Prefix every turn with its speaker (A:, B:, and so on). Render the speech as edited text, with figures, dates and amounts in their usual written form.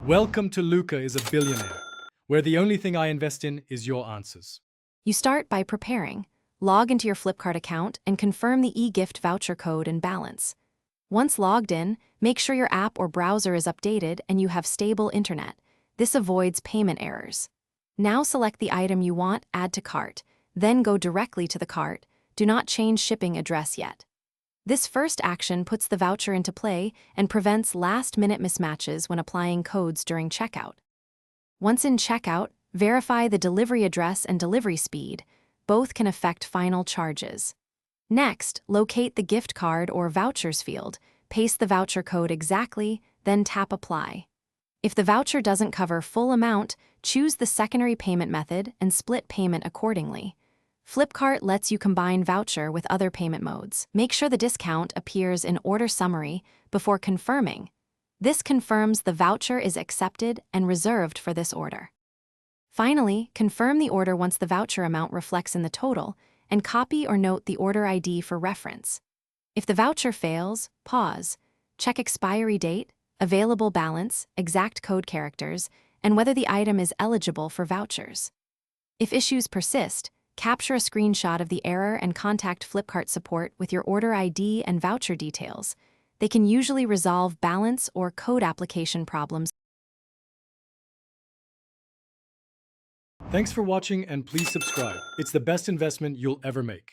A: Welcome to Luca is a Billionaire, where the only thing I invest in is your answers.
B: You start by preparing. Log into your Flipkart account and confirm the e-gift voucher code and balance. Once logged in, make sure your app or browser is updated and you have stable internet. This avoids payment errors. Now select the item you want, add to cart, then go directly to the cart. Do not change shipping address yet. This first action puts the voucher into play and prevents last-minute mismatches when applying codes during checkout. Once in checkout, verify the delivery address and delivery speed. Both can affect final charges. Next, locate the gift card or vouchers field, paste the voucher code exactly, then tap Apply. If the voucher doesn't cover full amount, choose the secondary payment method and split payment accordingly. Flipkart lets you combine voucher with other payment modes. Make sure the discount appears in order summary before confirming. This confirms the voucher is accepted and reserved for this order. Finally, confirm the order once the voucher amount reflects in the total, and copy or note the order ID for reference. If the voucher fails, pause. Check expiry date, available balance, exact code characters, and whether the item is eligible for vouchers. If issues persist, capture a screenshot of the error and contact Flipkart support with your order ID and voucher details. They can usually resolve balance or code application problems.
A: Thanks for watching and please subscribe. It's the best investment you'll ever make.